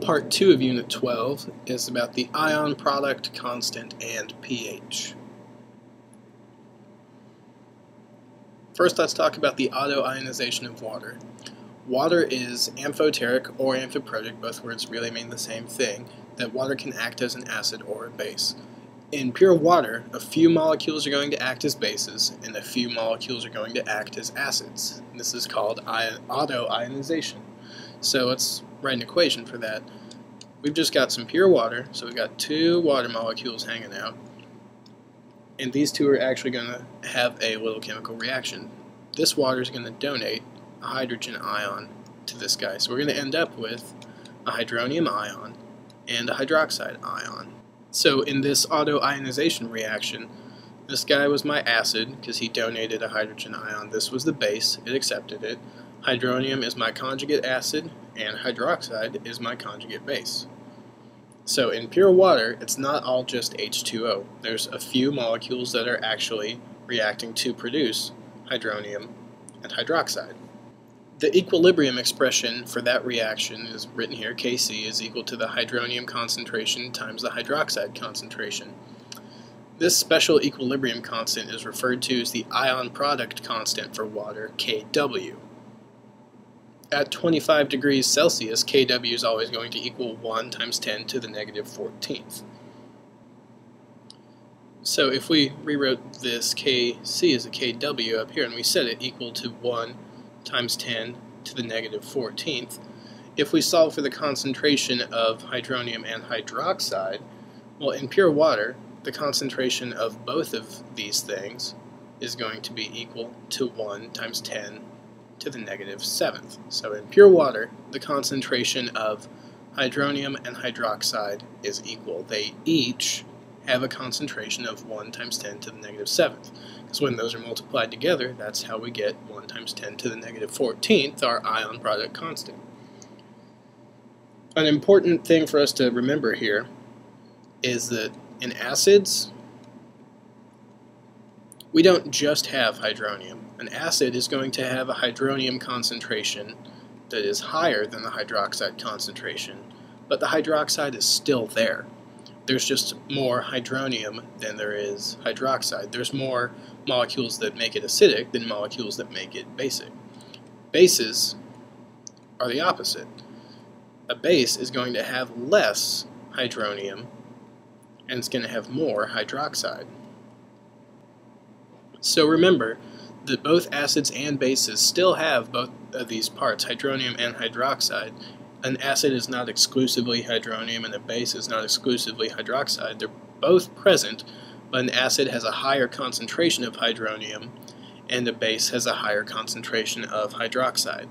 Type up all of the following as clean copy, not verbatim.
Part 2 of Unit 12 is about the ion product constant and pH. First, let's talk about the autoionization of water. Water is amphoteric or amphiprotic, both words really mean the same thing, that water can act as an acid or a base. In pure water, a few molecules are going to act as bases, and a few molecules are going to act as acids. This is called autoionization. So let's write an equation for that. We've just got some pure water, so we've got two water molecules hanging out, and these two are actually going to have a little chemical reaction. This water is going to donate a hydrogen ion to this guy, so we're going to end up with a hydronium ion and a hydroxide ion. So in this autoionization reaction, this guy was my acid because he donated a hydrogen ion. This was the base, it accepted it. Hydronium is my conjugate acid, and hydroxide is my conjugate base. So in pure water, it's not all just H2O. There's a few molecules that are actually reacting to produce hydronium and hydroxide. The equilibrium expression for that reaction is written here. Kc is equal to the hydronium concentration times the hydroxide concentration. This special equilibrium constant is referred to as the ion product constant for water, Kw. At 25 degrees Celsius, Kw is always going to equal 1 times 10 to the negative 14th. So if we rewrote this Kc as a Kw up here and we set it equal to 1 times 10 to the negative 14th, if we solve for the concentration of hydronium and hydroxide, well, in pure water, the concentration of both of these things is going to be equal to 1 times 10 to the negative 7th. So in pure water, the concentration of hydronium and hydroxide is equal. They each have a concentration of 1 times 10 to the negative 7th. Because when those are multiplied together, that's how we get 1 times 10 to the negative 14th, our ion product constant. An important thing for us to remember here is that in acids, we don't just have hydronium. An acid is going to have a hydronium concentration that is higher than the hydroxide concentration, but the hydroxide is still there. There's just more hydronium than there is hydroxide. There's more molecules that make it acidic than molecules that make it basic. Bases are the opposite. A base is going to have less hydronium and it's going to have more hydroxide. So remember that both acids and bases still have both of these parts, hydronium and hydroxide. An acid is not exclusively hydronium and a base is not exclusively hydroxide. They're both present, but an acid has a higher concentration of hydronium and a base has a higher concentration of hydroxide.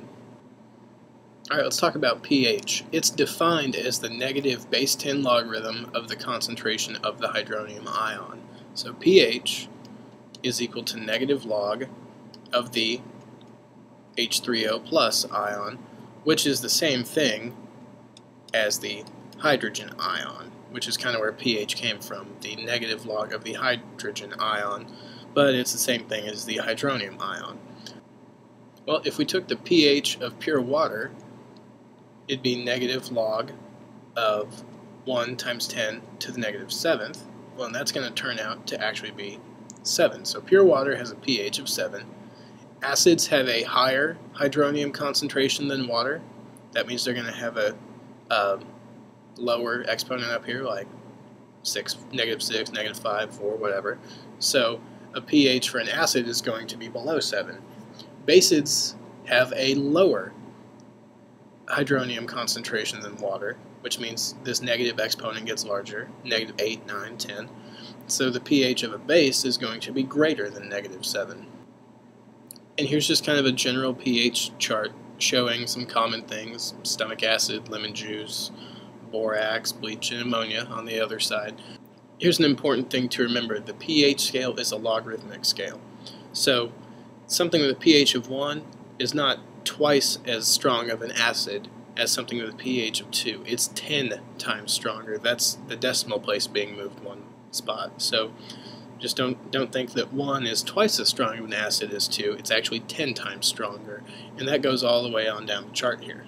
Alright, let's talk about pH. It's defined as the negative base 10 logarithm of the concentration of the hydronium ion. So pH is equal to negative log of the H3O plus ion, which is the same thing as the hydrogen ion, which is kind of where pH came from, the negative log of the hydrogen ion, but it's the same thing as the hydronium ion. Well, if we took the pH of pure water, it'd be negative log of 1 times 10 to the negative 7th. Well, and that's going to turn out to actually be 7. So pure water has a pH of 7. Acids have a higher hydronium concentration than water. That means they're going to have a lower exponent up here, like negative 6, negative 5, 4, whatever. So a pH for an acid is going to be below 7. Bases have a lower hydronium concentration than water, which means this negative exponent gets larger, negative 8, 9, 10. So the pH of a base is going to be greater than negative 7. And here's just kind of a general pH chart showing some common things: stomach acid, lemon juice, borax, bleach, and ammonia on the other side. Here's an important thing to remember: the pH scale is a logarithmic scale. So something with a pH of 1 is not twice as strong of an acid as something with a pH of 2. It's 10 times stronger. That's the decimal place being moved one spot. So just don't think that 1 is twice as strong of an acid as 2. It's actually 10 times stronger, and that goes all the way on down the chart here.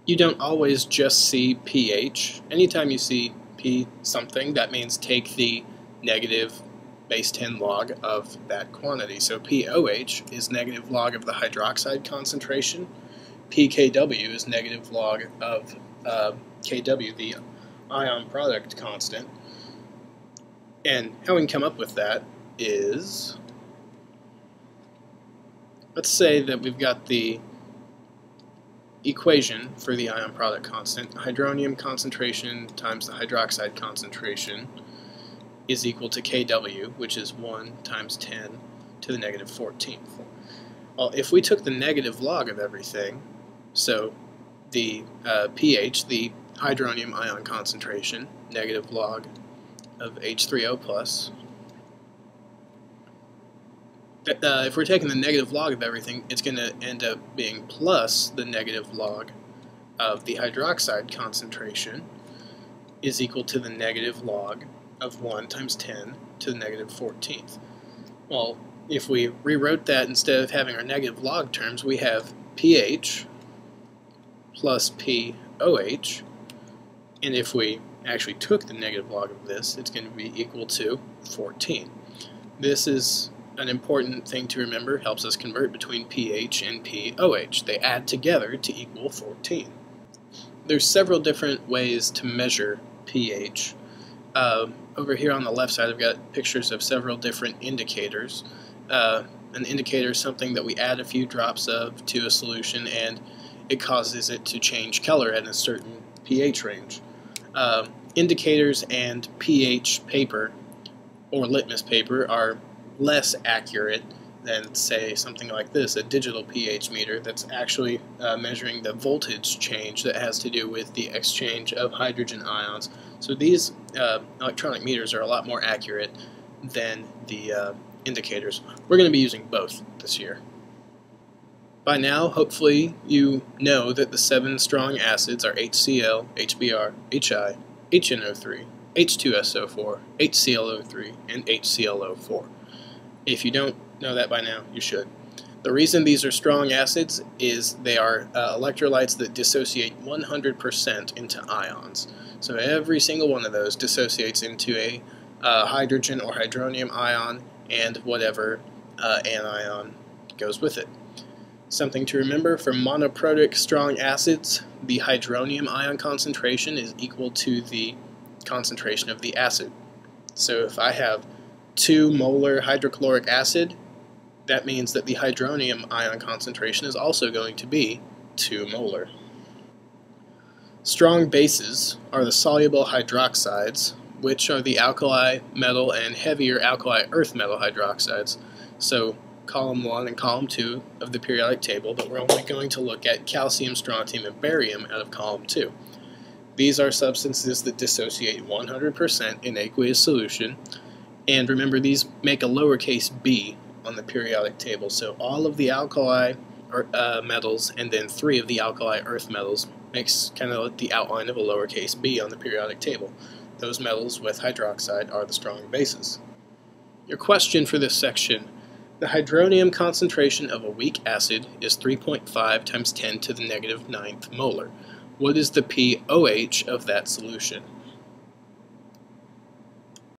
You don't always just see pH. Anytime you see P something, that means take the negative base 10 log of that quantity. So POH is negative log of the hydroxide concentration. pKw is negative log of Kw, the ion product constant. And how we can come up with that is, let's say that we've got the equation for the ion product constant. Hydronium concentration times the hydroxide concentration is equal to Kw, which is 1 times 10 to the negative 14th. Well, if we took the negative log of everything, so the pH, the hydronium ion concentration, negative log of H3O plus, if we're taking the negative log of everything, it's going to end up being plus the negative log of the hydroxide concentration is equal to the negative log of 1 times 10 to the negative 14th. Well, if we rewrote that, instead of having our negative log terms, we have pH plus POH, and if we actually took the negative log of this, it's going to be equal to 14. This is an important thing to remember, helps us convert between pH and POH. They add together to equal 14. There's several different ways to measure pH. Over here on the left side I've got pictures of several different indicators. An indicator is something that we add a few drops of to a solution and it causes it to change color at a certain pH range. Indicators and pH paper or litmus paper are less accurate than, say, something like this, a digital pH meter that's actually measuring the voltage change that has to do with the exchange of hydrogen ions. So these electronic meters are a lot more accurate than the indicators. We're going to be using both this year. By now, hopefully, you know that the 7 strong acids are HCl, HBr, HI, HNO3, H2SO4, HClO3, and HClO4. If you don't know that by now, you should. The reason these are strong acids is they are electrolytes that dissociate 100% into ions. So every single one of those dissociates into a hydrogen or hydronium ion and whatever anion goes with it. Something to remember, for monoprotic strong acids, the hydronium ion concentration is equal to the concentration of the acid. So if I have 2 molar hydrochloric acid, that means that the hydronium ion concentration is also going to be 2 molar. Strong bases are the soluble hydroxides, which are the alkali metal and heavier alkali earth metal hydroxides. So column 1 and column 2 of the periodic table, but we're only going to look at calcium, strontium, and barium out of column 2. These are substances that dissociate 100% in aqueous solution. And remember, these make a lowercase b on the periodic table. So all of the alkali metals and then 3 of the alkali earth metals makes kind of the outline of a lowercase b on the periodic table. Those metals with hydroxide are the strong bases. Your question for this section: the hydronium concentration of a weak acid is 3.5 times 10 to the negative 9th molar. What is the pOH of that solution?